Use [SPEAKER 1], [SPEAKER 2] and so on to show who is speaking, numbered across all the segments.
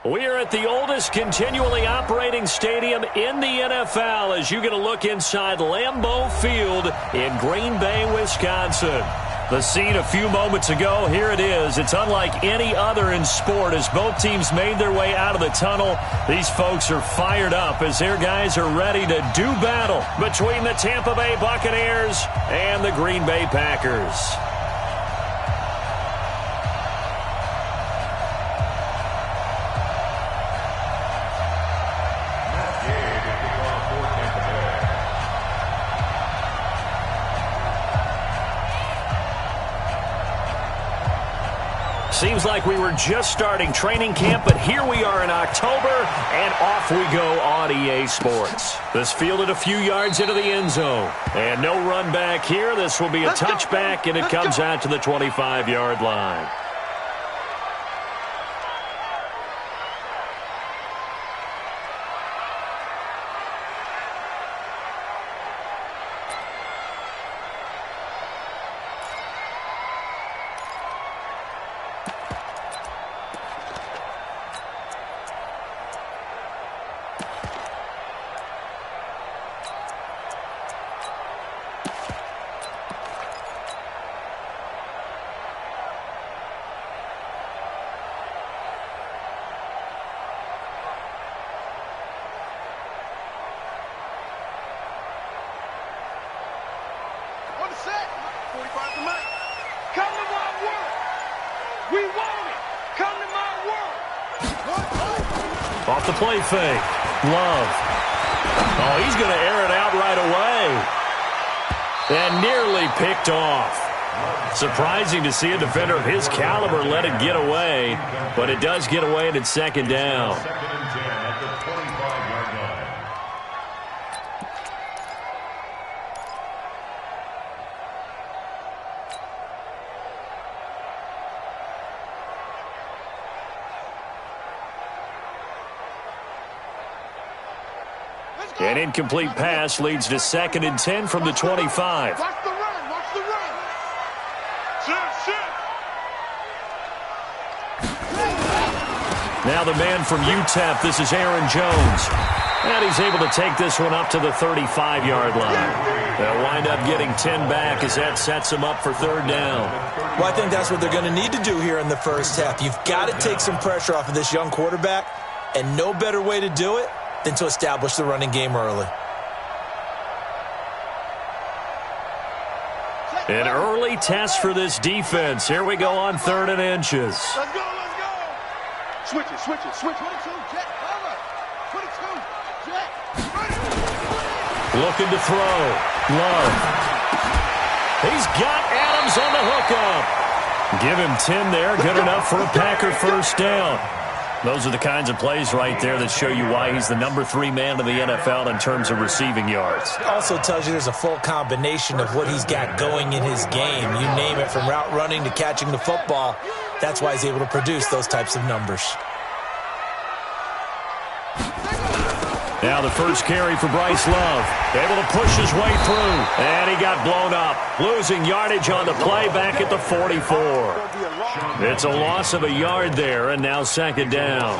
[SPEAKER 1] We're at the oldest continually operating stadium in the NFL as you get a look inside Lambeau Field in Green Bay, Wisconsin. The scene a few moments ago, here it is. It's unlike any other in sport as both teams made their way out of the tunnel. These folks are fired up as their guys are ready to do battle between the Tampa Bay Buccaneers and the Green Bay Packers. Seems like we were just starting training camp, but here we are in October, and off we go on EA Sports. This fielded a few yards into the end zone. And no run back here. This will be a touchback, and it comes out to the 25-yard line.
[SPEAKER 2] Off the play fake. Love. Oh, he's going to air it out right away. And nearly picked off. Surprising to see a defender of his caliber let it get away, but it does get away and it's second down. An incomplete pass leads to 2nd and 10 from the 25.
[SPEAKER 3] Watch the run. Watch the run.
[SPEAKER 2] Now the man from UTEP, this is Aaron Jones. And he's able to take this one up to the 35-yard line. They'll wind up getting 10 back as that sets them up for 3rd down.
[SPEAKER 4] Well, I think that's what they're going to need to do here in the first half. You've got to take some pressure off of this young quarterback, and no better way to do it than to establish the running game early.
[SPEAKER 2] An early test for this defense. Here we go on 3rd and inches.
[SPEAKER 3] Let's go, let's go. Switch it, switch it, switch. 22, jet, cover. 22, jet.
[SPEAKER 2] Looking to throw. Love. He's got Adams on the hookup. Give him 10 there. Good enough for a Packer first down. Those are the kinds of plays right there that show you why he's the number 3 man in the NFL in terms of receiving yards.
[SPEAKER 4] Also tells you there's a full combination of what he's got going in his game. You name it, from route running to catching the football. That's why he's able to produce those types of numbers.
[SPEAKER 2] Now the first carry for Bryce Love. Able to push his way through. And he got blown up. Losing yardage on the play back at the 44. It's a loss of a yard there, and now 2nd down.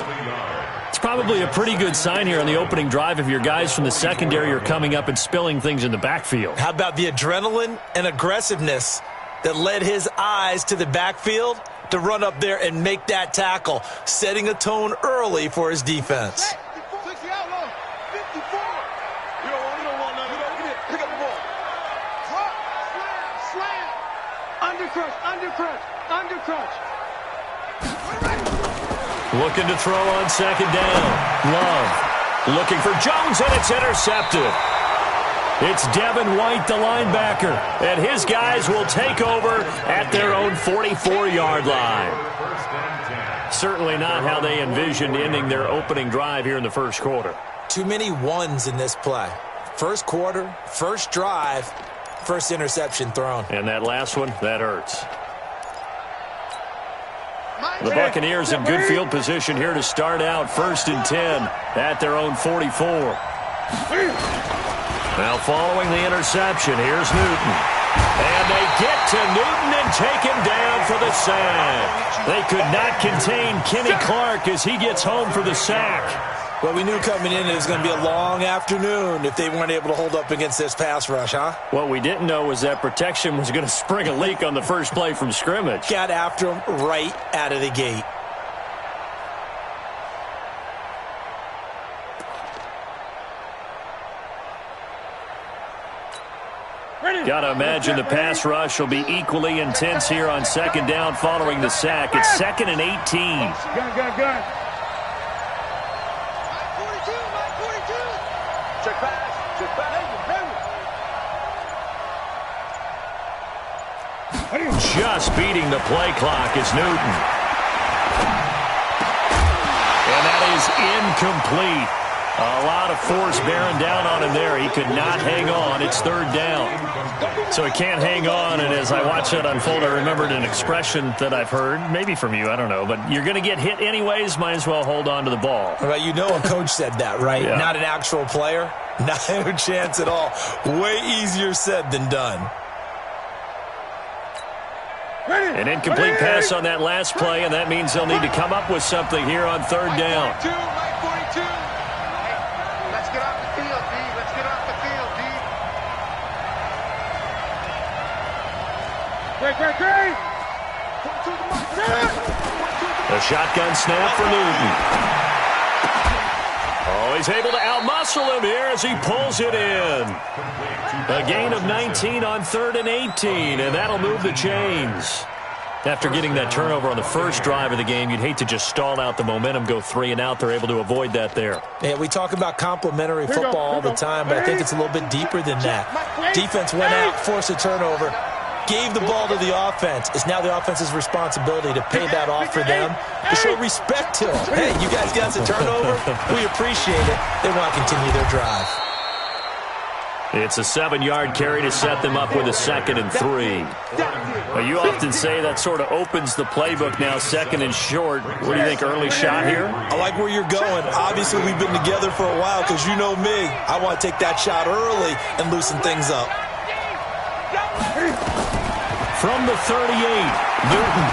[SPEAKER 2] It's probably a pretty good sign here on the opening drive if your guys from the secondary are coming up and spilling things in the backfield.
[SPEAKER 4] How about the adrenaline and aggressiveness that led his eyes to the backfield to run up there and make that tackle, setting a tone early for his defense.
[SPEAKER 2] Looking to throw on 2nd down. Love looking for Jones, and it's intercepted. It's Devin White, the linebacker, and his guys will take over at their own 44-yard line. Certainly not how they envisioned ending their opening drive here in the first quarter.
[SPEAKER 4] Too many ones in this play. First quarter, first drive, first interception thrown.
[SPEAKER 2] And that last one, that hurts. The Buccaneers in good field position here to start out 1st and 10 at their own 44. Now following the interception, here's Newton.
[SPEAKER 1] And they get to Newton and take him down for the sack. They could not contain Kenny Clark as he gets home for the sack.
[SPEAKER 4] Well, we knew coming in it was going to be a long afternoon if they weren't able to hold up against this pass rush, huh?
[SPEAKER 1] What we didn't know was that protection was going to spring a leak on the first play from scrimmage.
[SPEAKER 4] Got after him right out of the gate.
[SPEAKER 1] Got to imagine the pass rush will be equally intense here on second down following the sack. It's 2nd and 18.
[SPEAKER 3] Gun. Check back.
[SPEAKER 1] Just beating the play clock is Newton. And that is incomplete. A lot of force bearing down on him there. He could not hang on. It's 3rd down. So he can't hang on, and as I watch that unfold, I remembered an expression that I've heard, maybe from you, I don't know, but you're going to get hit anyways, might as well hold on to the ball.
[SPEAKER 4] Well, you know a coach said that, right?
[SPEAKER 1] Yeah.
[SPEAKER 4] Not an actual player. No chance at all. Way easier said than done.
[SPEAKER 1] An incomplete pass on that last play, and that means they'll need to come up with something here on 3rd down.
[SPEAKER 3] Let's get off the field, D. Let's get off the field, D. Great.
[SPEAKER 1] A shotgun snap for Newton. Oh, he's able to outmuscle him here as he pulls it in. A gain of 19 on 3rd and 18, and that'll move the chains. After getting that turnover on the first drive of the game, you'd hate to just stall out the momentum, go 3 and out. They're able to avoid that there.
[SPEAKER 4] Yeah, we talk about complementary football all the time, but I think it's a little bit deeper than that. Defense went out, forced a turnover, gave the ball to the offense. It's now the offense's responsibility to pay that off for them, to show respect to them. Hey, you guys got the turnover? We appreciate it. They want to continue their drive.
[SPEAKER 1] It's a 7-yard carry to set them up with a 2nd and 3. Well, you often say that sort of opens the playbook now, 2nd and short. What do you think, early shot here?
[SPEAKER 4] I like where you're going. Obviously, we've been together for a while because you know me. I want to take that shot early and loosen things up.
[SPEAKER 1] From the 38, Newton.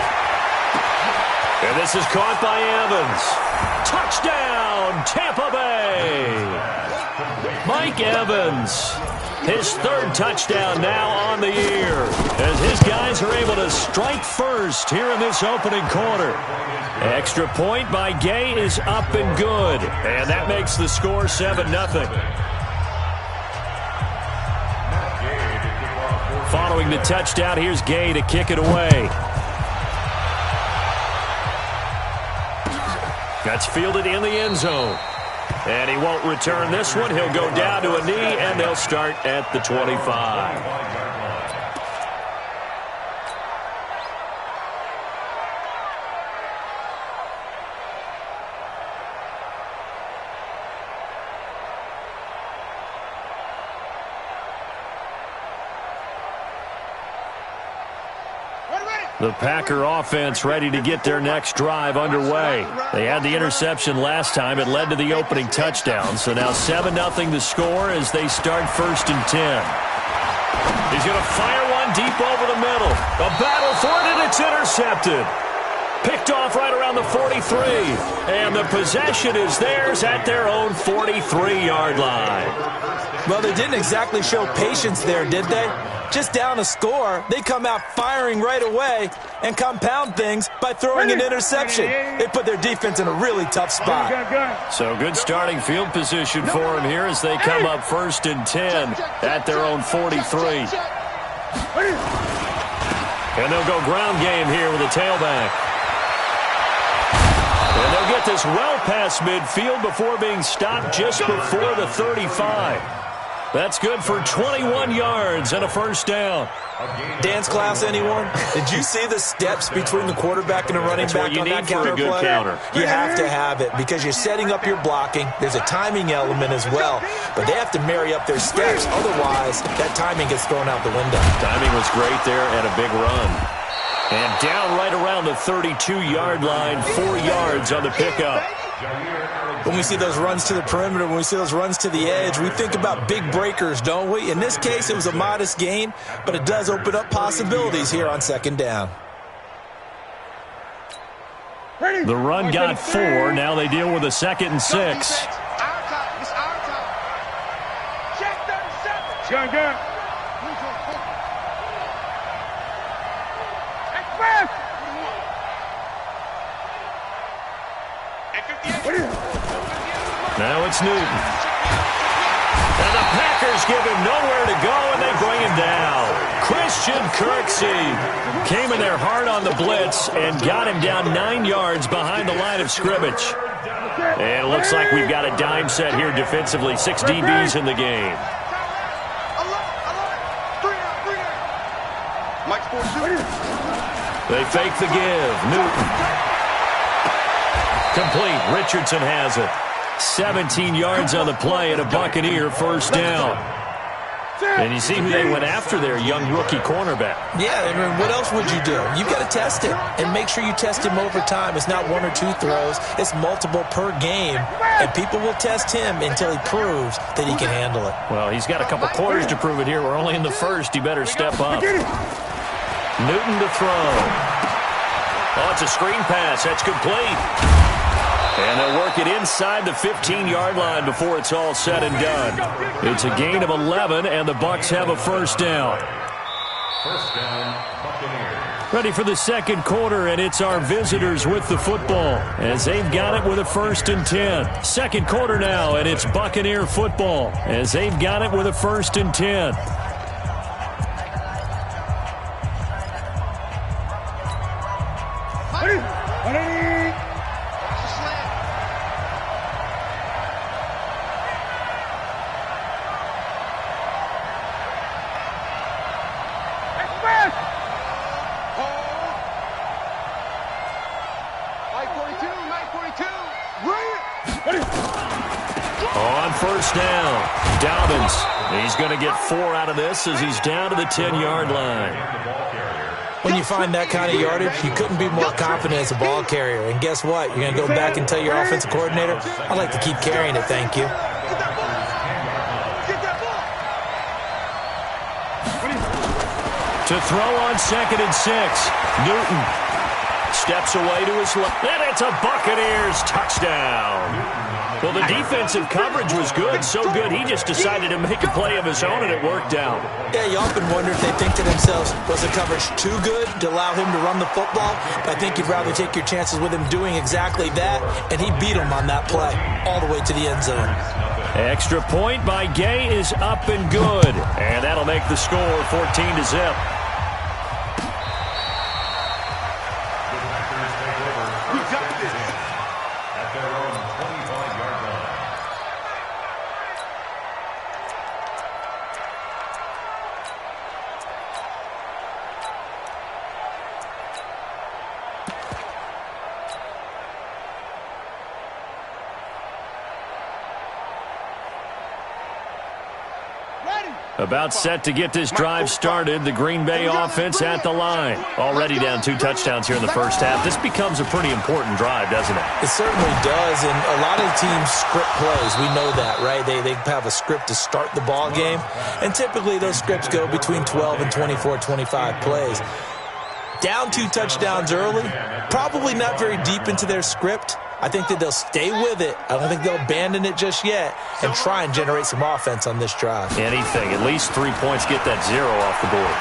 [SPEAKER 1] And this is caught by Evans. Touchdown, Tampa Bay. Mike Evans, his 3rd touchdown now on the year, as his guys are able to strike first here in this opening quarter. Extra point by Gay is up and good, and that makes the score 7-0. Following the touchdown, here's Gay to kick it away. That's fielded in the end zone. And he won't return this one. He'll go down to a knee, and they'll start at the 25. The Packer offense ready to get their next drive underway. They had the interception last time. It led to the opening touchdown. So now 7-0 the score as they start 1st and 10. He's going to fire one deep over the middle. A battle for it, and it's intercepted. Picked off right around the 43. And the possession is theirs at their own 43-yard line.
[SPEAKER 4] Well, they didn't exactly show patience there, did they? Just down a score, they come out firing right away and compound things by throwing an interception. They put their defense in a really tough spot.
[SPEAKER 1] So good starting field position for them here as they come up 1st and 10 at their own 43. And they'll go ground game here with a tailback. And they'll get this well past midfield before being stopped just before the 35. That's good for 21 yards and a 1st down.
[SPEAKER 4] Dance class, anyone? Did you see the steps between the quarterback and the running back on that counter play?
[SPEAKER 1] Counter.
[SPEAKER 4] You have to have it because you're setting up your blocking. There's a timing element as well, but they have to marry up their steps. Otherwise, that timing gets thrown out the window.
[SPEAKER 1] Timing was great there and a big run. And down right around the 32-yard line, 4 yards on the pickup.
[SPEAKER 4] When we see those runs to the perimeter, when we see those runs to the edge, we think about big breakers, don't we? In this case, it was a modest gain, but it does open up possibilities here on second down.
[SPEAKER 1] The run got 4. Now they deal with a 2nd and 6.
[SPEAKER 3] It's our time. Check 37. Gun.
[SPEAKER 1] Now it's Newton. And the Packers give him nowhere to go, and they bring him down. Christian Kirksey came in there hard on the blitz and got him down 9 yards behind the line of scrimmage. And it looks like we've got a dime set here defensively. 6 DBs in the game. They fake the give. Newton. Complete. Richardson has it. 17 yards on the play and a Buccaneer first down. And you see who they went after there, young rookie cornerback.
[SPEAKER 4] Yeah, I mean, what else would you do? You've got to test him and make sure you test him over time. It's not 1 or 2 throws. It's multiple per game, and people will test him until he proves that he can handle it.
[SPEAKER 1] Well, he's got a couple quarters to prove it here. We're only in the first. He better step up. Newton to throw. Oh, it's a screen pass. That's complete. And they'll work it inside the 15-yard line before it's all said and done. It's a gain of 11, and the Bucs have a first down.
[SPEAKER 2] First down, Buccaneers.
[SPEAKER 1] Ready for the second quarter, and it's our visitors with the football as they've got it with a 1st and 10. Second quarter now, and it's Buccaneer football as they've got it with a 1st and 10. On first down, Dobbins. He's going to get 4 out of this as he's down to the 10-yard line.
[SPEAKER 4] When you find that kind of yardage, you couldn't be more confident as a ball carrier. And guess what? You're going to go back and tell your offensive coordinator, I'd like to keep carrying it, thank you.
[SPEAKER 1] To throw on 2nd and 6, Newton steps away to his left, and it's a Buccaneers touchdown. Well, the defensive coverage was good, so good he just decided to make a play of his own, and it worked out.
[SPEAKER 4] Yeah, you often wonder if they think to themselves, was the coverage too good to allow him to run the football? I think you'd rather take your chances with him doing exactly that, and he beat him on that play all the way to the end zone.
[SPEAKER 1] Extra point by Gay is up and good, and that'll make the score 14-0. About set to get this drive started. The Green Bay offense at the line. Already down 2 touchdowns here in the first half. This becomes a pretty important drive, doesn't it?
[SPEAKER 4] It certainly does, and a lot of teams script plays. We know that, right? They have a script to start the ball game, and typically those scripts go between 12 and 24, 25 plays. Down 2 touchdowns early, probably not very deep into their script. I think that they'll stay with it. I don't think they'll abandon it just yet and try and generate some offense on this drive.
[SPEAKER 1] Anything. At least 3 points, get that 0 off the board.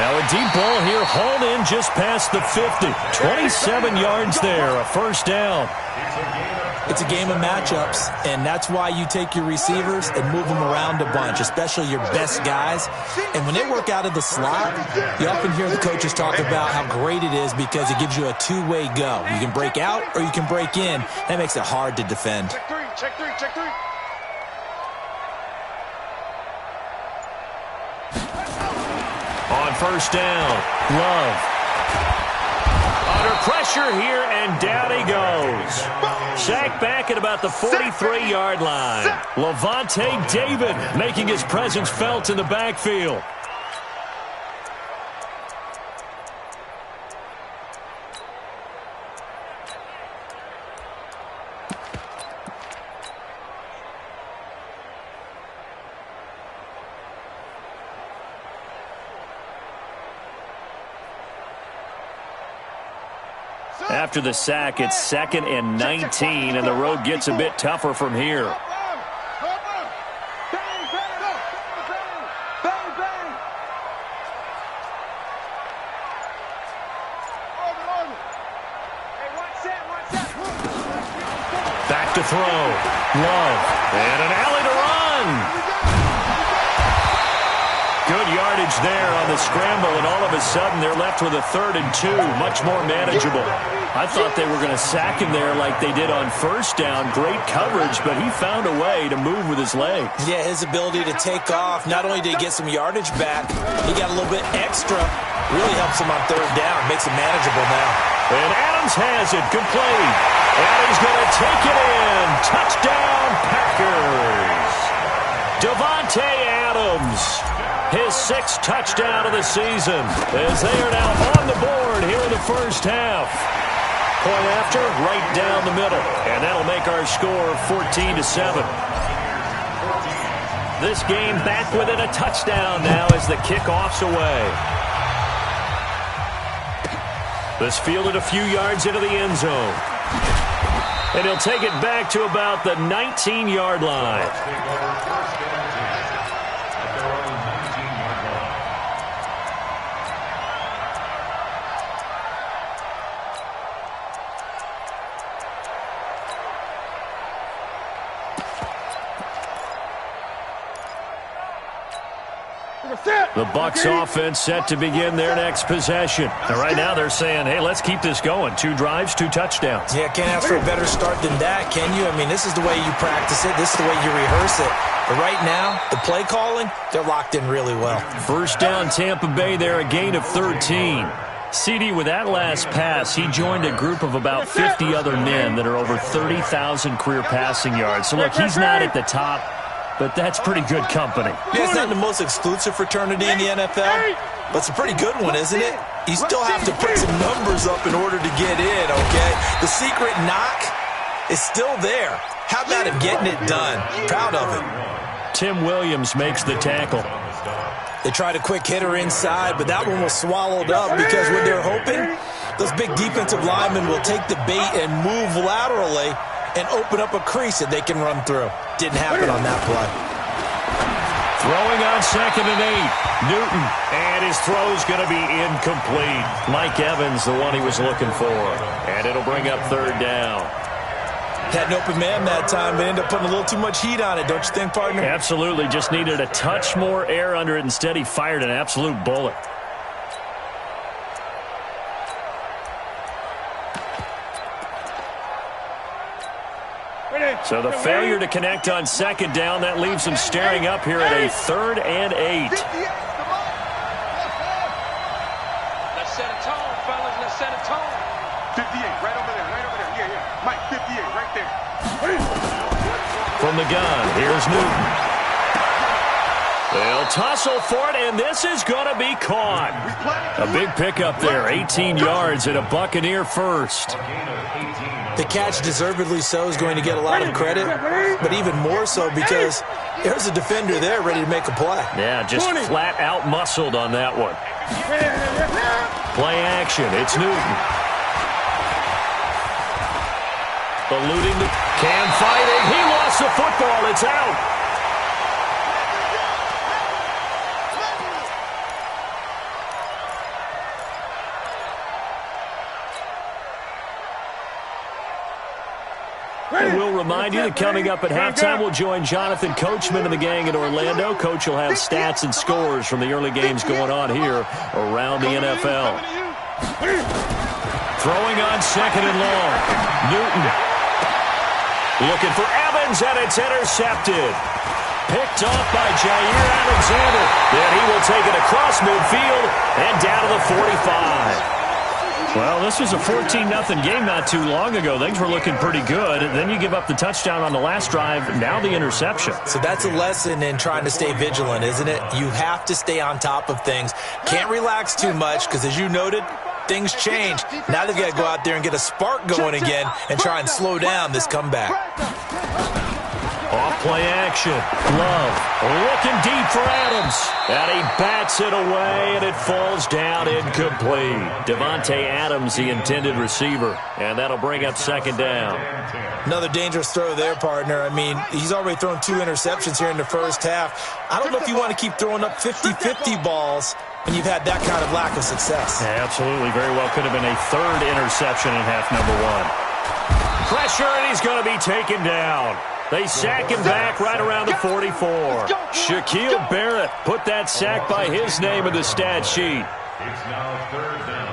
[SPEAKER 1] Now a deep ball here, hauled in just past the 50. 27 yards there, a first down.
[SPEAKER 4] It's a game of matchups, and that's why you take your receivers and move them around a bunch, especially your best guys. And when they work out of the slot, you often hear the coaches talk about how great it is because it gives you a two-way go. You can break out or you can break in. That makes it hard to defend.
[SPEAKER 3] Check three.
[SPEAKER 1] On first down, Love. Under pressure here, and down he goes. Sacked back at about the 43-yard line. Levante David making his presence felt in the backfield. After the sack, it's 2nd and 19, and the road gets a bit tougher from here. Back to throw. Love. And an alley to run. Good yardage there on the scramble, and all of a sudden they're left with a 3rd and 2, much more manageable. I thought they were going to sack him there like they did on 1st down. Great coverage, but he found a way to move with his legs.
[SPEAKER 4] Yeah, his ability to take off, not only did he get some yardage back, he got a little bit extra. Really helps him on 3rd down, makes it manageable now.
[SPEAKER 1] And Adams has it, complete. And he's going to take it in. Touchdown, Packers. Devontae Adams. His 6th touchdown of the season as they are now on the board here in the first half. Point after, right down the middle. And that'll make our score 14-7. This game back within a touchdown now as the kickoff's away. This fielded a few yards into the end zone. And he'll take it back to about the 19-yard line. The Bucs offense set to begin their next possession. And right now they're saying, hey, let's keep this going. 2 drives, 2 touchdowns.
[SPEAKER 4] Yeah, can't ask for a better start than that, can you? I mean, this is the way you practice it. This is the way you rehearse it. But right now, the play calling, they're locked in really well.
[SPEAKER 1] 1st down, Tampa Bay there, a gain of 13. CD, with that last pass, he joined a group of about 50 other men that are over 30,000 career passing yards. So, look, he's not at the top, but that's pretty good company.
[SPEAKER 4] Yeah, it's not the most exclusive fraternity in the NFL, but it's a pretty good one, isn't it? You still have to put some numbers up in order to get in, okay? The secret knock is still there. How about him getting it done? Proud of him.
[SPEAKER 1] Tim Williams makes the tackle.
[SPEAKER 4] They tried a quick hitter inside, but that one was swallowed up because what they're hoping, those big defensive linemen will take the bait and move laterally and open up a crease that they can run through. Didn't happen on that play.
[SPEAKER 1] Throwing on 2nd and 8. Newton, and his throw's going to be incomplete. Mike Evans, the one he was looking for. And it'll bring up 3rd down.
[SPEAKER 4] Had an open man that time, but ended up putting a little too much heat on it, don't you think, partner?
[SPEAKER 1] Absolutely. Just needed a touch more air under it. Instead, he fired an absolute bullet. So the failure to connect on 2nd down, that leaves him staring up here at a 3rd and 8.
[SPEAKER 3] Let's set a tone, fellas. Let's set a tone. 58, right over there, right over there. Yeah. Mike, 58, right there.
[SPEAKER 1] From the gun, here's Newton. They'll tussle for it, and this is going to be caught. A big pickup there, 18 yards and a Buccaneer first.
[SPEAKER 4] The catch, deservedly so, is going to get a lot of credit, but even more so because there's a defender there ready to make a play.
[SPEAKER 1] Yeah, just flat out muscled on that one. Play action, it's Newton. Eluding the Cam fighting. He lost the football. It's out. And we'll remind you that coming up at halftime, we'll join Jonathan Coachman and the gang in Orlando. Coach will have stats and scores from the early games going on here around the NFL. Throwing on 2nd and long. Newton looking for Evans, and it's intercepted. Picked off by Jair Alexander. Then he will take it across midfield and down to the 45. Well, this was a 14-0 game not too long ago. Things were looking pretty good. Then you give up the touchdown on the last drive. Now the interception.
[SPEAKER 4] So that's a lesson in trying to stay vigilant, isn't it? You have to stay on top of things. Can't relax too much because, as you noted, things change. Now they've got to go out there and get a spark going again and try and slow down this comeback.
[SPEAKER 1] Off play action. Love looking deep for Adams. And he bats it away, and it falls down incomplete. Devontae Adams, the intended receiver. And that'll bring up second down.
[SPEAKER 4] Another dangerous throw there, partner. I mean, he's already thrown 2 interceptions here in the first half. I don't know if you want to keep throwing up 50-50 balls when you've had that kind of lack of success.
[SPEAKER 2] Yeah, absolutely. Very well could have been a 3rd interception in half number 1.
[SPEAKER 1] Pressure, and he's going to be taken down. They sack him back right around the 44. Shaquille Barrett put that sack by his name in the stat sheet.
[SPEAKER 5] It's now 3rd down.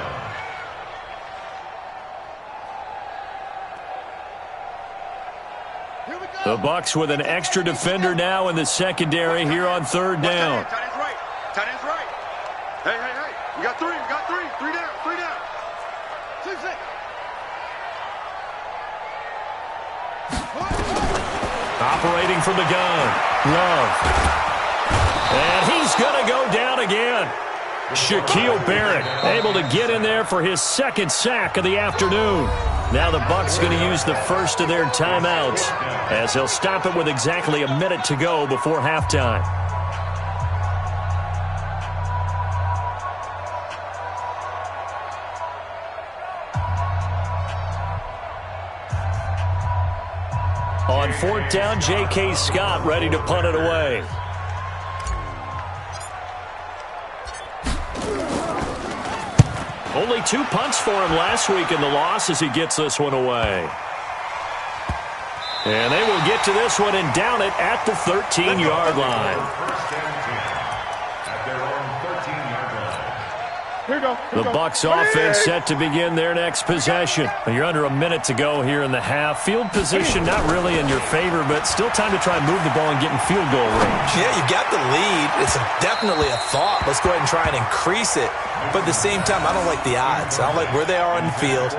[SPEAKER 1] The Bucs with an extra defender now in the secondary here on 3rd down.
[SPEAKER 3] Tight end's right. Tight end's right. Hey. We got 3. We got 3. 3 down. 3 down. 6.
[SPEAKER 1] Operating from the gun. Love. And he's going to go down again. Shaquille Barrett able to get in there for his 2nd sack of the afternoon. Now the Bucs going to use the first of their timeouts as they'll stop it with exactly a minute to go before halftime. On 4th down, J.K. Scott ready to punt it away. Only 2 punts for him last week in the loss as he gets this one away. And they will get to this one and down it at the 13-yard line. The Bucs offense set to begin their next possession. You're under a minute to go here in the half. Field position not really in your favor, but still time to try and move the ball and get in field goal range.
[SPEAKER 4] Yeah, you got the lead. It's definitely a thought. Let's go ahead and try and increase it. But at the same time, I don't like the odds. I don't like where they are on the field.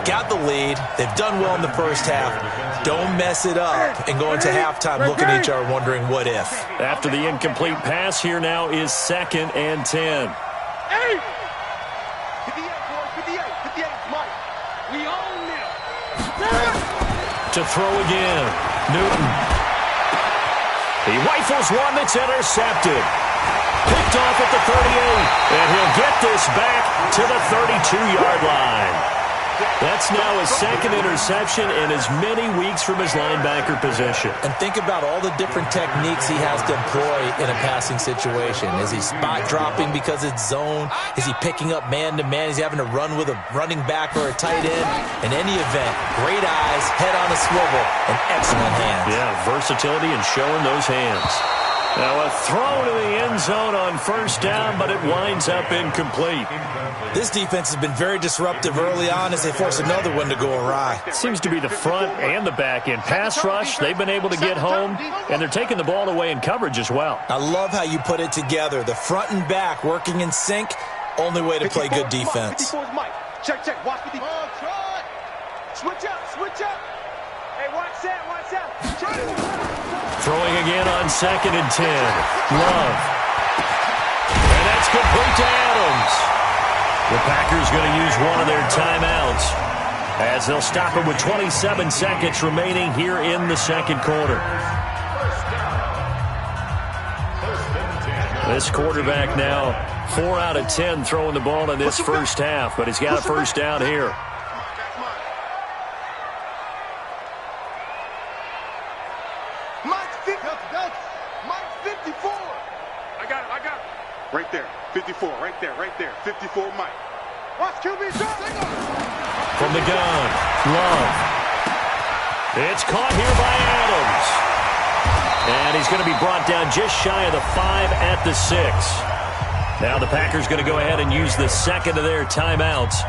[SPEAKER 4] Got the lead. They've done well in the first half. Don't mess it up and go into halftime looking at each other wondering what if.
[SPEAKER 1] After the incomplete pass, here now is 2nd and 10.
[SPEAKER 3] 58, boys, 58, Mike. We own them.
[SPEAKER 1] To throw again, Newton. He rifles one that's intercepted. Picked off at the 38, and he'll get this back to the 32-yard line. That's now his 2nd interception in as many weeks from his linebacker position.
[SPEAKER 4] And think about all the different techniques he has to employ in a passing situation. Is he spot dropping because it's zone? Is he picking up man-to-man? Is he having to run with a running back or a tight end? In any event, great eyes, head on a swivel, and excellent hands.
[SPEAKER 1] Yeah, versatility and showing those hands. Now a throw to the end zone on 1st down, but it winds up incomplete.
[SPEAKER 4] This defense has been very disruptive early on as they force another one to go awry.
[SPEAKER 1] It seems to be the front and the back end. Pass rush, they've been able to get home, and they're taking the ball away in coverage as well.
[SPEAKER 4] I love how you put it together. The front and back working in sync, only way to play good defense.
[SPEAKER 3] 54 is Mike. Check. Watch 54. Switch up. Hey, watch that.
[SPEAKER 1] Throwing again on 2nd and 10. Love. And that's complete to Adams. The Packers going to use one of their timeouts as they'll stop it with 27 seconds remaining here in the 2nd quarter. This quarterback now 4 out of 10 throwing the ball in this first half, but he's got a 1st down here.
[SPEAKER 3] Mike 54. I got it. Right there. 54, right there. 54, Mike. Watch QB shot.
[SPEAKER 1] From the gun, Love. It's caught here by Adams. And he's going to be brought down just shy of the 5 at the 6. Now the Packers going to go ahead and use the 2nd of their timeouts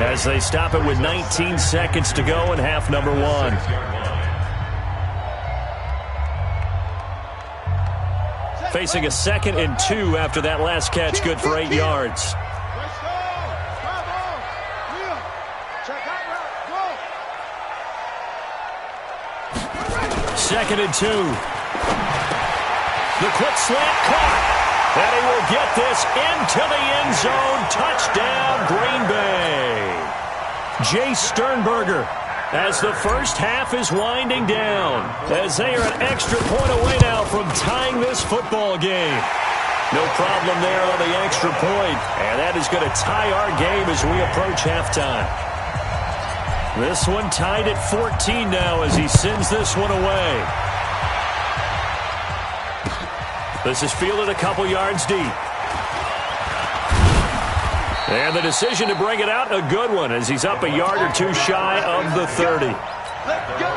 [SPEAKER 1] as they stop it with 19 seconds to go in half number 1. Facing a 2nd and 2 after that last catch, good for 8 yards. 2nd and 2. The quick slant caught. And he will get this into the end zone. Touchdown, Green Bay. Jay Sternberger as the first half is winding down, as they are an extra point away now from tying this football game. No problem there on the extra point, and that is going to tie our game as we approach halftime. This one tied at 14 now as he sends this one away. This is fielded a couple yards deep. And the decision to bring it out, a good one, as he's up a yard or two shy of the 30.
[SPEAKER 3] Let's go.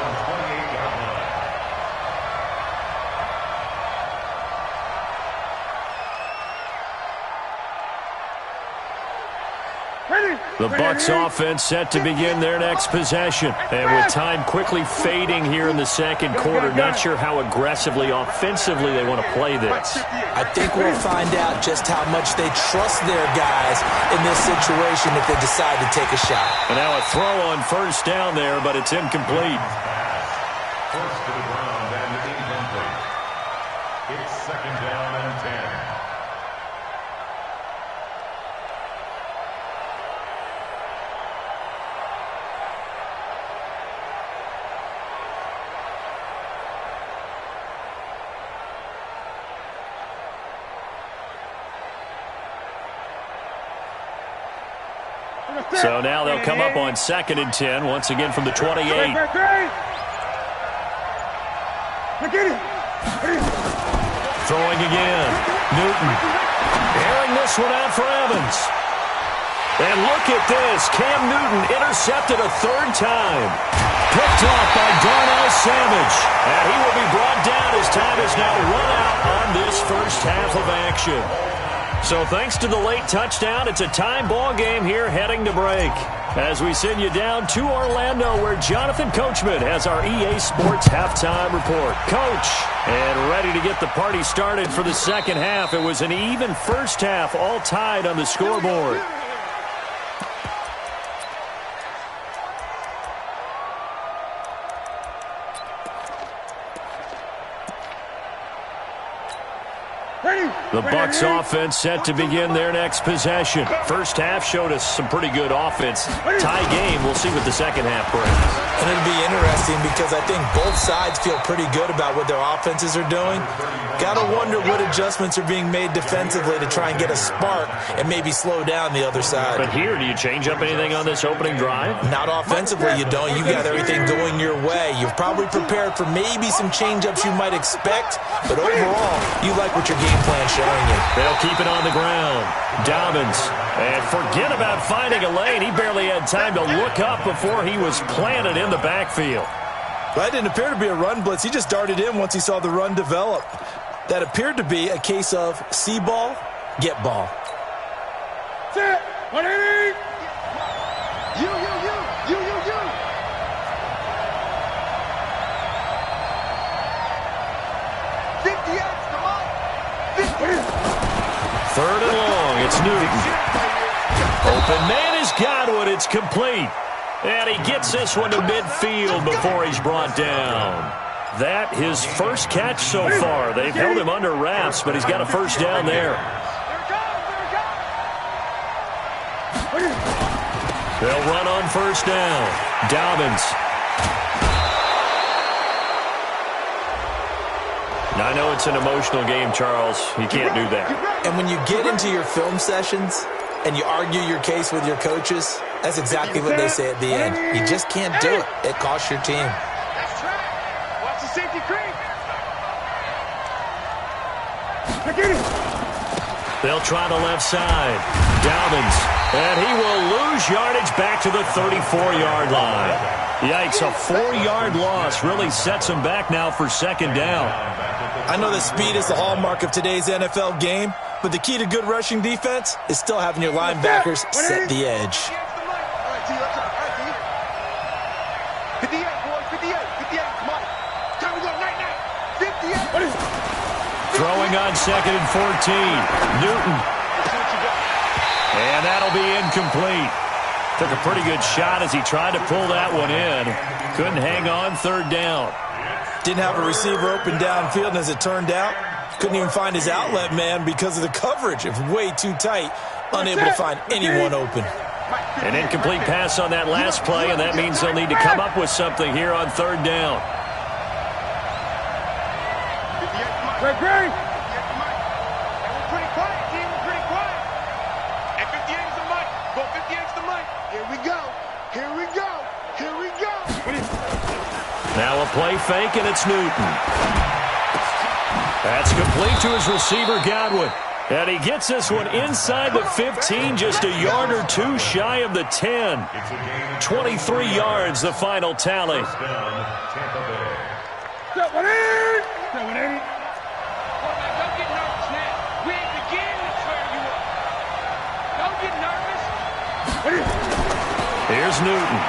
[SPEAKER 1] The Bucs offense set to begin their next possession. And with time quickly fading here in the second quarter, not sure how aggressively, offensively they want to play this.
[SPEAKER 4] I think we'll find out just how much they trust their guys in this situation if they decide to take a shot.
[SPEAKER 1] And now a throw on first down there, but it's incomplete.
[SPEAKER 5] First to the ground and incomplete. It's second down and 10.
[SPEAKER 1] So now they'll come up on second and 10, once again from the 28. Throwing again. Newton. Airing this one out for Evans. And look at this. Cam Newton intercepted a third time. Picked off by Darnell Savage. And he will be brought down as time is now run out on this first half of action. So thanks to the late touchdown, it's a tie ball game here heading to break. As we send you down to Orlando, where Jonathan Coachman has our EA Sports halftime report. Coach, and ready to get the party started for the second half. It was an even first half, all tied on the scoreboard. The Bucs offense set to begin their next possession. First half showed us some pretty good offense. Tie game. We'll see what the second half brings.
[SPEAKER 4] And it'll be interesting because I think both sides feel pretty good about what their offenses are doing. Got to wonder what adjustments are being made defensively to try and get a spark and maybe slow down the other side.
[SPEAKER 1] But here, do you change up anything on this opening drive?
[SPEAKER 4] Not offensively, you don't. You got everything going your way. You've probably prepared for maybe some change-ups you might expect, but overall, you like what your game plan's showing you.
[SPEAKER 1] They'll keep it on the ground. Dobbins. And forget about finding a lane. He barely had time to look up before he was planted in the backfield.
[SPEAKER 4] That didn't appear to be a run blitz. He just darted in once he saw the run develop. That appeared to be a case of see ball, get ball.
[SPEAKER 3] Set. 180. You. 50 yards, come on. 50.
[SPEAKER 1] Third and long. It's Newton. Open man is Godwin. It's complete. And he gets this one to midfield before he's brought down. That his first catch so far. They've held him under wraps, but he's got a first down there. They'll run on first down. Dobbins. Now, I know it's an emotional game, Charles. You can't do that.
[SPEAKER 4] And when you get into your film sessions and you argue your case with your coaches, that's exactly what they say at the end. You just can't do it. It costs your team.
[SPEAKER 3] That's right. Watch the safety creep.
[SPEAKER 1] They'll try the left side. Dobbins. And he will lose yardage back to the 34-yard line. Yikes, a 4-yard loss really sets him back now for second down.
[SPEAKER 4] I know that speed is the hallmark of today's NFL game, but the key to good rushing defense is still having your linebackers set the edge.
[SPEAKER 1] Throwing on second and 14. Newton. And that'll be incomplete. Took a pretty good shot as he tried to pull that one in. Couldn't hang on third down.
[SPEAKER 4] Didn't have a receiver open downfield, and as it turned out, couldn't even find his outlet man because of the coverage. It was way too tight, unable to find anyone open.
[SPEAKER 1] An incomplete pass on that last play, and that means they'll need to come up with something here on third down.
[SPEAKER 3] Great. We're pretty quiet, team. We're pretty quiet. And 58's the mic. Go 58's the mic. Here we go. Here we go. Here we go.
[SPEAKER 1] Now a play fake, and it's Newton. That's complete to his receiver, Godwin. And he gets this one inside the 15, just a yard or two shy of the 10. 23 yards, the final tally. Here's Newton.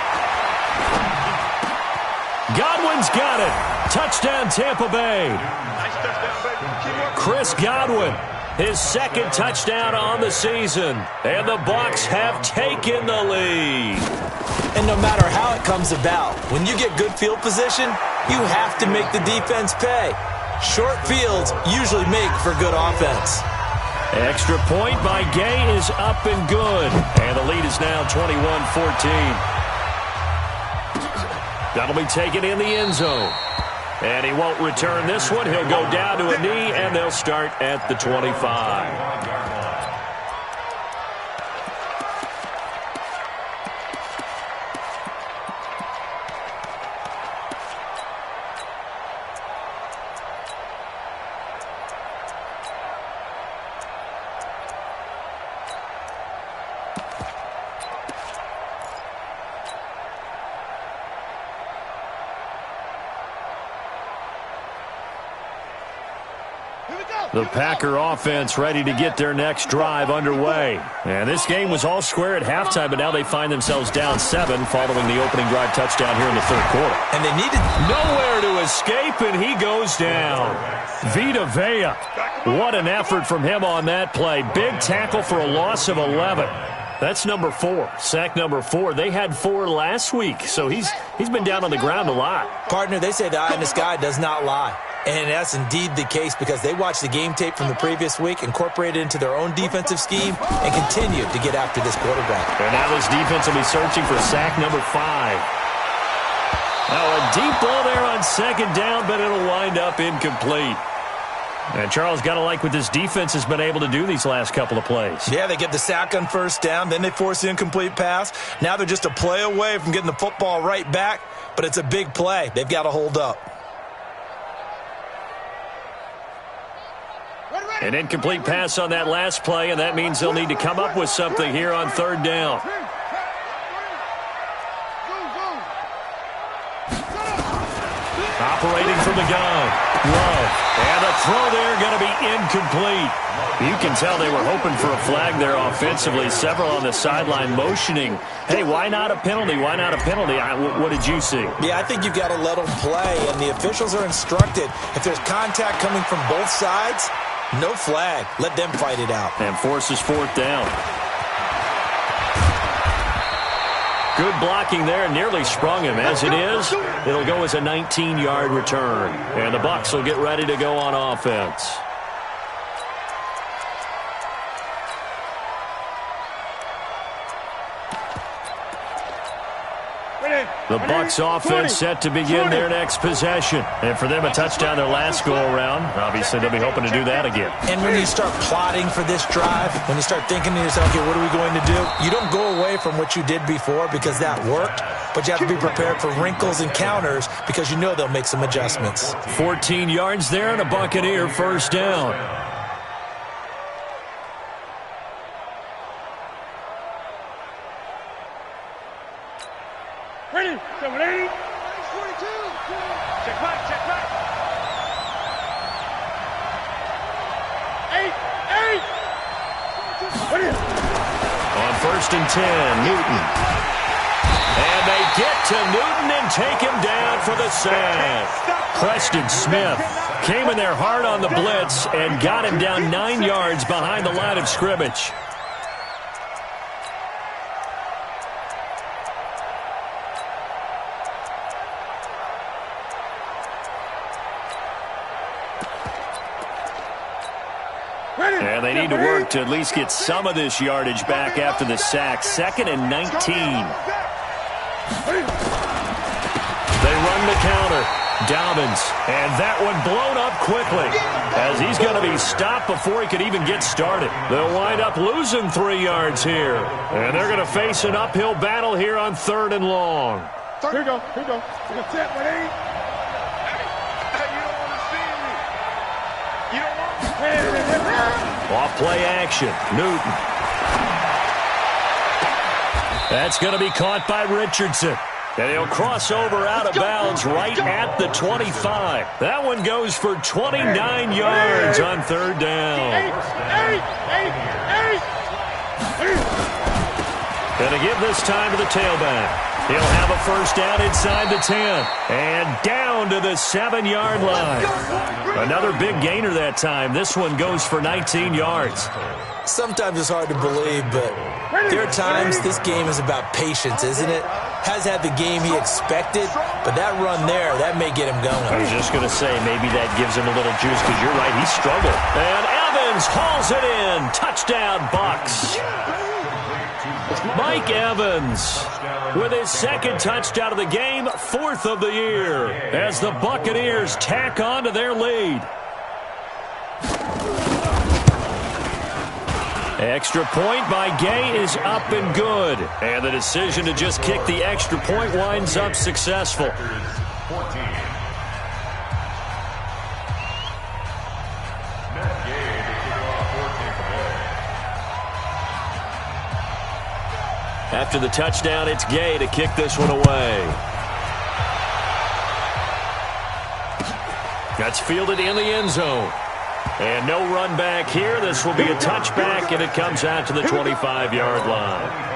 [SPEAKER 1] Godwin's got it. Touchdown, Tampa Bay.
[SPEAKER 3] Nice touchdown, baby.
[SPEAKER 1] Chris Godwin, his second touchdown on the season. And the Bucs have taken the lead.
[SPEAKER 4] And no matter how it comes about, when you get good field position, you have to make the defense pay. Short fields usually make for good offense.
[SPEAKER 1] Extra point by Gay is up and good. And the lead is now 21-14. That'll be taken in the end zone. And he won't return this one. He'll go down to a knee, and they'll start at the 25. The Packer offense ready to get their next drive underway. And this game was all square at halftime, but now they find themselves down 7 following the opening drive touchdown here in the third quarter.
[SPEAKER 4] And they needed
[SPEAKER 1] nowhere to escape, and he goes down. Vita Vea. What an effort from him on that play. Big tackle for a loss of 11. That's number 4, sack number 4. They had 4 last week, so he's been down on the ground a lot.
[SPEAKER 4] Partner, they say the eye in the sky does not lie. And that's indeed the case because they watched the game tape from the previous week, incorporated it into their own defensive scheme, and continued to get after this quarterback.
[SPEAKER 1] And now this defense will be searching for sack number 5. Now a deep ball there on second down, but it'll wind up incomplete. And Charles, got to like what this defense has been able to do these last couple of plays.
[SPEAKER 4] Yeah, they get the sack on first down, then they force the incomplete pass. Now they're just a play away from getting the football right back, but it's a big play. They've got to hold up.
[SPEAKER 1] An incomplete pass on that last play, and that means they'll need to come up with something here on third down. Operating from the gun, Love. And the throw there going to be incomplete. You can tell they were hoping for a flag there offensively. Several on the sideline motioning, hey, why not a penalty? Why not a penalty? What did you see?
[SPEAKER 4] Yeah, I think you've got to let them play, and the officials are instructed. If there's contact coming from both sides, no flag. Let them fight it out.
[SPEAKER 1] And forces fourth down. Good blocking there. Nearly sprung him. As it is, it'll go as a 19-yard return. And the Bucs will get ready to go on offense. The Bucs offense set to begin their next possession. And for them, a touchdown their last go-around. Obviously, they'll be hoping to do that again.
[SPEAKER 4] And when you start plotting for this drive, when you start thinking to yourself, okay, what are we going to do? You don't go away from what you did before because that worked, but you have to be prepared for wrinkles and counters because you know they'll make some adjustments.
[SPEAKER 1] 14 yards there and a Buccaneer first down.
[SPEAKER 3] Ready, 780. 42. Check back, check back. 8. Ready.
[SPEAKER 1] On first and 10, Newton. And they get to Newton and take him down for the sack. Preston Smith came in there hard on the blitz and got him down 9 yards behind the line of scrimmage. And they need to work to at least get some of this yardage back after the sack. 2nd and 19. They run the counter. Dobbins, and that one blown up quickly as he's going to be stopped before he could even get started. They'll wind up losing 3 yards here, and they're going to face an uphill battle here on 3rd and long.
[SPEAKER 3] Here you go. Here you go. You're going to set with eight. Hey, you don't want to see me. You don't want to.
[SPEAKER 1] Off play action. Newton. That's going to be caught by Richardson. And he'll cross over out of bounds right at the 25. That one goes for 29 yards on 3rd down. Going to give this time to the tailback. He'll have a first down inside the 10. And down to the 7-yard line. Another big gainer that time. This one goes for 19 yards.
[SPEAKER 4] Sometimes it's hard to believe, but there are times this game is about patience, isn't it? Has had the game he expected, but that run there, that may get him going.
[SPEAKER 1] I was just going to say, maybe that gives him a little juice, because you're right, he struggled. And Evans hauls it in. Touchdown, Bucs. Mike Evans with his 2nd touchdown of the game, 4th of the year, as the Buccaneers tack on to their lead. Extra point by Gay is up and good. And the decision to just kick the extra point winds up successful.
[SPEAKER 5] 14.
[SPEAKER 1] After the touchdown, it's Gay to kick this one away. That's fielded in the end zone. And no run back here. This will be a touchback, and it comes out to the 25-yard line.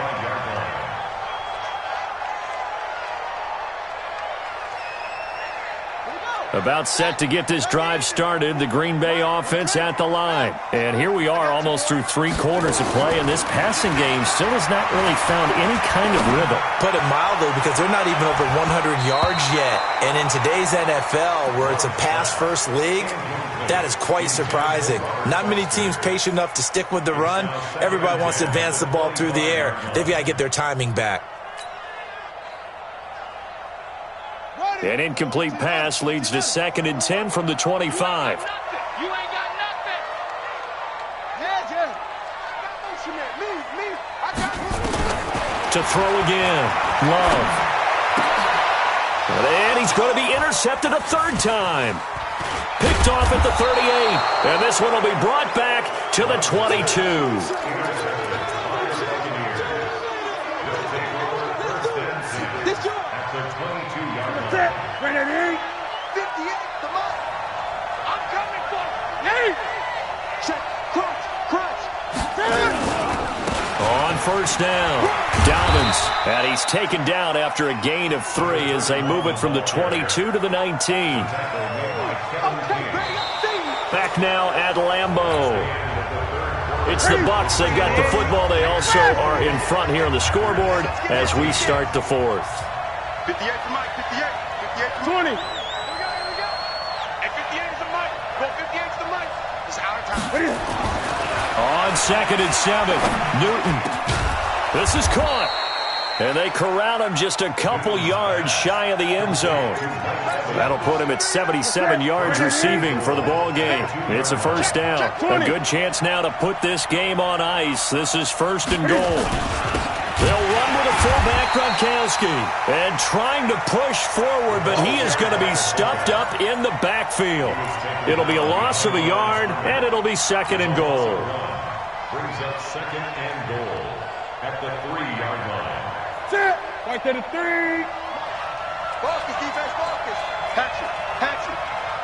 [SPEAKER 1] About set to get this drive started, the Green Bay offense at the line. And here we are almost through 3 quarters of play, and this passing game still has not really found any kind of rhythm.
[SPEAKER 4] Put it mildly, because they're not even over 100 yards yet. And in today's NFL, where it's a pass-first league, that is quite surprising. Not many teams patient enough to stick with the run. Everybody wants to advance the ball through the air. They've got to get their timing back.
[SPEAKER 1] An incomplete pass leads to 2nd and 10 from the 25.
[SPEAKER 3] You ain't got nothing.
[SPEAKER 1] To throw again. Love. And he's going to be intercepted a 3rd time. Picked off at the 38. And this one will be brought back to the 22.
[SPEAKER 3] Right at 8. 58, come on. I'm coming for you. 8. Check, crunch.
[SPEAKER 1] On 1st down, Dobbins. And he's taken down after a gain of 3 as they move it from the 22 to the 19. Back now at Lambeau. It's the Bucs. They've got the football. They also are in front here on the scoreboard as we start the 4th.
[SPEAKER 3] 58 for Mike, 58. 20. Here we go. And 58 is the mic. Well, 58 is the mic. It's out of time.
[SPEAKER 1] On 2nd and 7, Newton. This is caught. And they corral him just a couple yards shy of the end zone. That'll put him at 77 yards receiving for the ball game. It's a 1st down. A good chance now to put this game on ice. This is 1st and goal. They'll run with a fullback, Gronkowski, and trying to push forward, but he is going to be stuffed up in the backfield. It'll be a loss of a yard, and it'll be 2nd and goal.
[SPEAKER 5] Brings up 2nd and goal at the 3-yard line.
[SPEAKER 3] Set. Right to the 3. Focus, defense, focus. Patch it.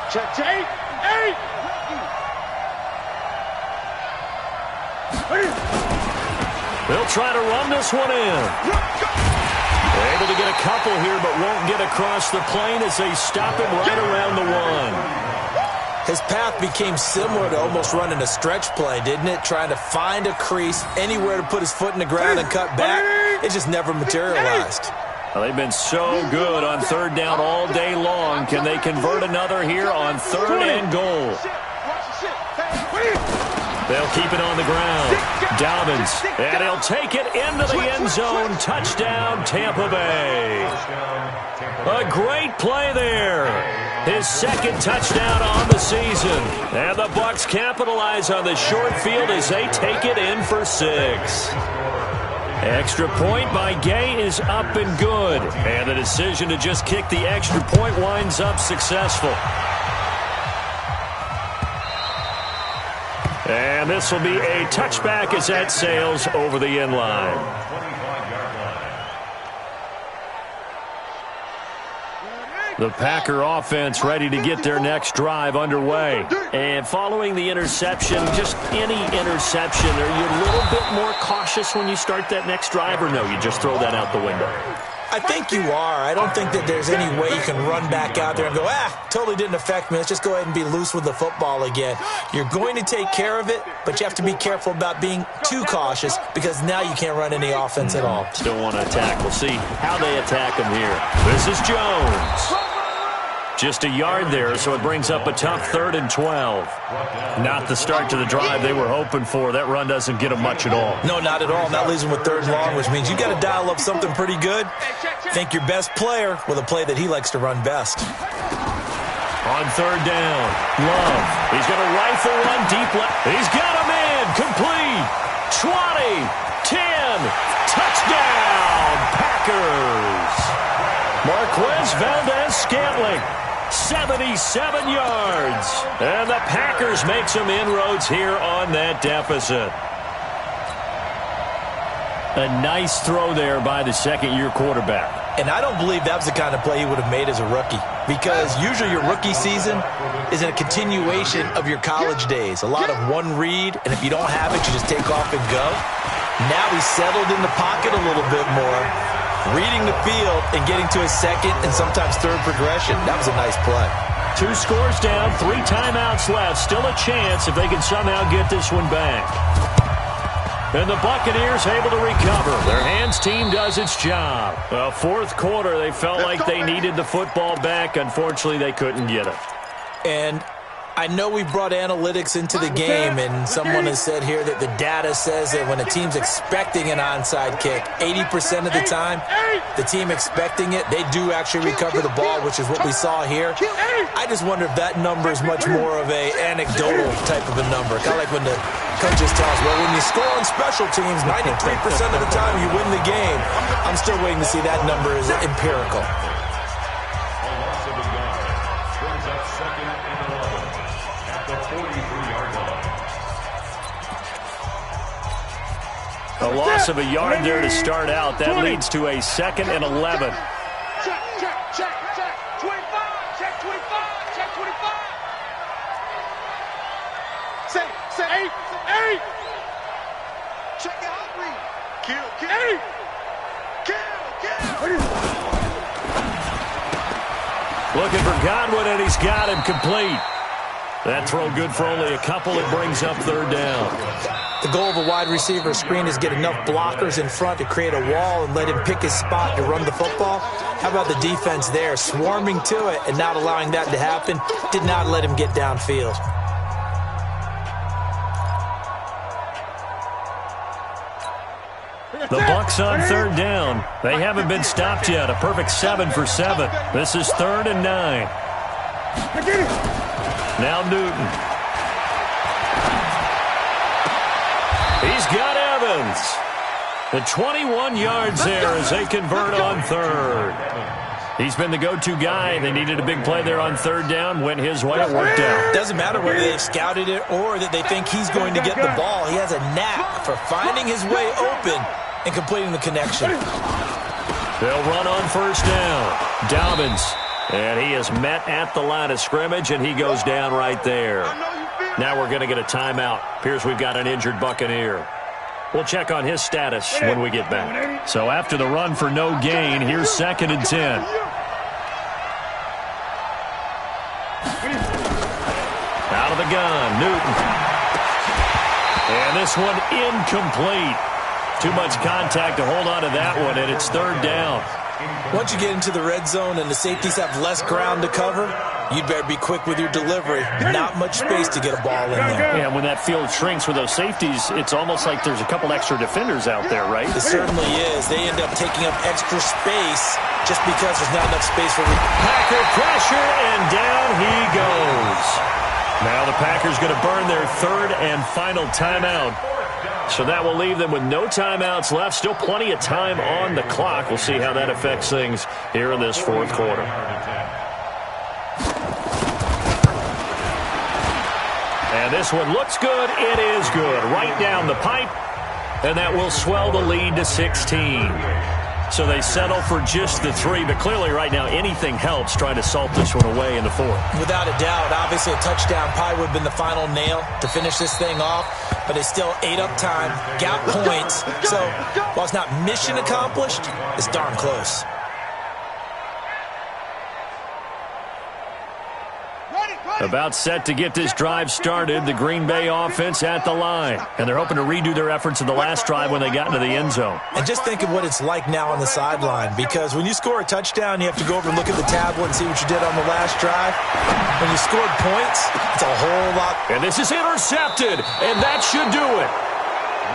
[SPEAKER 3] Check. 8.
[SPEAKER 1] They'll try to run this one in. Able to get a couple here, but won't get across the plane as they stop him right around the 1.
[SPEAKER 4] His path became similar to almost running a stretch play, didn't it? Trying to find a crease, anywhere to put his foot in the ground and cut back. It just never materialized.
[SPEAKER 1] Well, they've been so good on 3rd down all day long. Can they convert another here on 3rd and goal? They'll keep it on the ground. Dobbins, and he'll take it into the end zone. Touchdown, Tampa Bay. A great play there. His second touchdown on the season. And the Bucs capitalize on the short field as they take it in for 6. Extra point by Gay is up and good. And the decision to just kick the extra point winds up successful. And this will be a touchback as that sails over the end line. The Packer offense ready to get their next drive underway. And following the interception, just any interception, are you a little bit more cautious when you start that next drive, or no, you just throw that out the window?
[SPEAKER 4] I think you are. I don't think that there's any way you can run back out there and go, totally didn't affect me. Let's just go ahead and be loose with the football again. You're going to take care of it, but you have to be careful about being too cautious because now you can't run any offense at all.
[SPEAKER 1] Still want to attack. We'll see how they attack him here. This is Jones. Just a yard there, so it brings up a tough 3rd and 12. Not the start to the drive they were hoping for. That run doesn't get them much at all.
[SPEAKER 4] No, not at all. That leaves them with 3rd and long, which means you got to dial up something pretty good. Think your best player with a play that he likes to run best.
[SPEAKER 1] On 3rd down, Love. He's going to rifle run deep left. He's got a man. Complete. 20, 10, touchdown, Packers. Marquez Valdez-Scantling. 77 yards. And the Packers make some inroads here on that deficit. A nice throw there by the second-year quarterback.
[SPEAKER 4] And I don't believe that was the kind of play he would have made as a rookie, because usually your rookie season is a continuation of your college days. A lot of one read, and if you don't have it, you just take off and go. Now he's settled in the pocket a little bit more, reading the field and getting to his second and sometimes third progression. That was a nice play.
[SPEAKER 1] 2 scores down, 3 timeouts left. Still a chance if they can somehow get this one back. And the Buccaneers able to recover. Their hands team does its job. Well, 4th quarter, they felt like they needed the football back. Unfortunately, they couldn't get it.
[SPEAKER 4] And I know we brought analytics into the game, and someone has said here that the data says that when a team's expecting an onside kick, 80% of the time, the team expecting it, they do actually recover the ball, which is what we saw here. I just wonder if that number is much more of an anecdotal type of a number. Kind of like when the coaches tell us, well, when you score on special teams, 93% of the time you win the game. I'm still waiting to see that number is empirical.
[SPEAKER 1] A loss of a yard there to start out. That leads to a 2nd and 11.
[SPEAKER 3] Check. 25. Check 25. Check 25. Say 8. Check out read. Kill. 8. Kill.
[SPEAKER 1] Looking for Godwin, and he's got him complete. That throw good for only a couple. It brings up 3rd down.
[SPEAKER 4] The goal of a wide receiver screen is get enough blockers in front to create a wall and let him pick his spot to run the football. How about the defense there, swarming to it and not allowing that to happen? Did not let him get downfield.
[SPEAKER 1] The Bucs on 3rd down. They haven't been stopped yet. A perfect 7 for 7. This is 3rd and 9. Now Newton. He's got Evans. The 21 yards there as they convert on 3rd. He's been the go-to guy. They needed a big play there on 3rd down. Went his way. It worked out.
[SPEAKER 4] Doesn't matter whether they've scouted it or that they think he's going to get the ball. He has a knack for finding his way open and completing the connection.
[SPEAKER 1] They'll run on 1st down. Dobbins. And he is met at the line of scrimmage, and he goes down right there. Now we're going to get a timeout. Appears we've got an injured Buccaneer. We'll check on his status when we get back. So after the run for no gain, here's 2nd and 10. Out of the gun, Newton. And this one incomplete. Too much contact to hold on to that one, and it's 3rd down.
[SPEAKER 4] Once you get into the red zone and the safeties have less ground to cover, you'd better be quick with your delivery. Not much space to get a ball in there.
[SPEAKER 2] Yeah, when that field shrinks with those safeties, it's almost like there's a couple extra defenders out there, right?
[SPEAKER 4] It certainly is. They end up taking up extra space just because there's not enough space for
[SPEAKER 1] Packer pressure, and down he goes. Now the Packers going to burn their third and final timeout. So that will leave them with no timeouts left. Still plenty of time on the clock. We'll see how that affects things here in this fourth quarter. And this one looks good. It is good. Right down the pipe. And that will swell the lead to 16. So they settle for just the 3. But clearly right now anything helps trying to salt this one away in the fourth.
[SPEAKER 4] Without a doubt. Obviously a touchdown probably would have been the final nail to finish this thing off. But they still ate up time, got points. So while it's not mission accomplished, it's darn close.
[SPEAKER 1] About set to get this drive started, the Green Bay offense at the line. And they're hoping to redo their efforts in the last drive when they got into the end zone.
[SPEAKER 4] And just think of what it's like now on the sideline, because when you score a touchdown, you have to go over and look at the tablet and see what you did on the last drive. When you scored points, it's a whole lot.
[SPEAKER 1] And this is intercepted, and that should do it.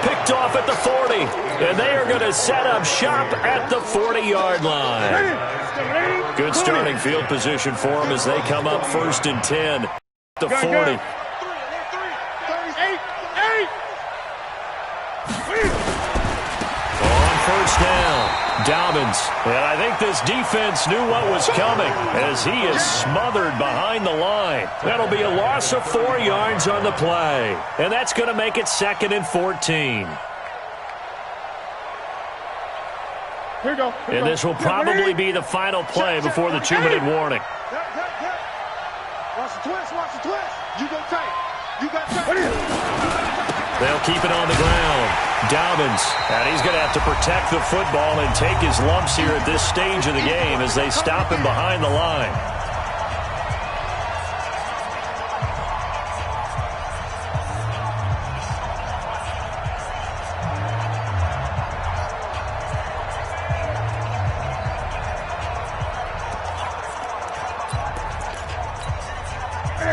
[SPEAKER 1] Picked off at the 40, and they are going to set up shop at the 40-yard line. Good starting field position for them as they come up 1st and 10. The 40. On 1st down, Dobbins. And I think this defense knew what was coming as he is smothered behind the line. That'll be a loss of 4 yards on the play. And that's going to make it 2nd and 14.
[SPEAKER 3] Here we go.
[SPEAKER 1] And this will probably be the final play before the 2-minute warning.
[SPEAKER 3] Watch the twist, watch the twist. You go tight. You got tight.
[SPEAKER 1] They'll keep it on the ground. Dobbins, and he's going to have to protect the football and take his lumps here at this stage of the game as they stop him behind the line.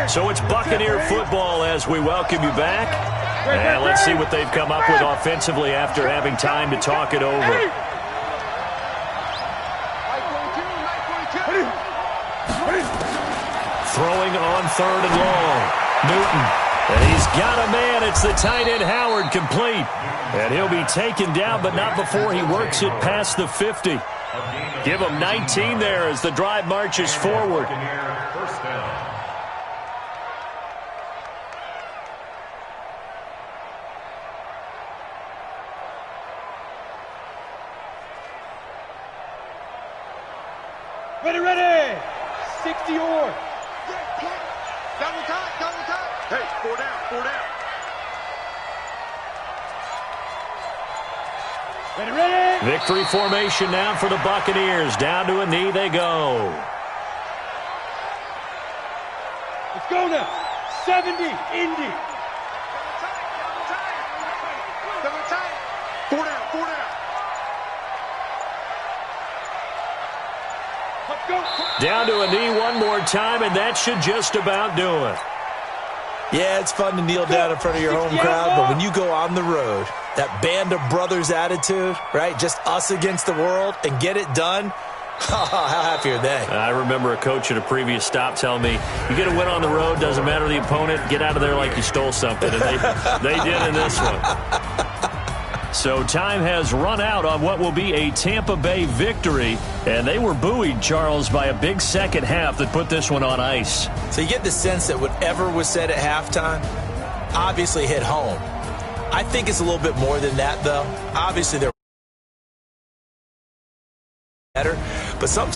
[SPEAKER 1] So it's Buccaneer football as we welcome you back. And let's see what they've come up with offensively after having time to talk it over. Throwing on 3rd and long. Newton. And he's got a man. It's the tight end Howard complete. And he'll be taken down, but not before he works it past the 50. Give him 19 there as the drive marches forward.
[SPEAKER 3] Ready. 60 or. Double time. Hey, 4 down. Ready.
[SPEAKER 1] Victory formation now for the Buccaneers. Down to a knee they go.
[SPEAKER 3] Let's go now. 70, Indy. Double time. 4 down.
[SPEAKER 1] Down to a knee one more time, and that should just about do it.
[SPEAKER 4] Yeah, it's fun to kneel down in front of your home crowd, but when you go on the road, that band of brothers attitude, right? Just us against the world and get it done. How happy are they?
[SPEAKER 1] I remember a coach at a previous stop telling me, you get a win on the road, doesn't matter the opponent, get out of there like you stole something. And they did in this one. So time has run out on what will be a Tampa Bay victory. And they were buoyed, Charles, by a big second half that put this one on ice.
[SPEAKER 4] So you get the sense that whatever was said at halftime obviously hit home. I think it's a little bit more than that, though. Obviously, they're better. But some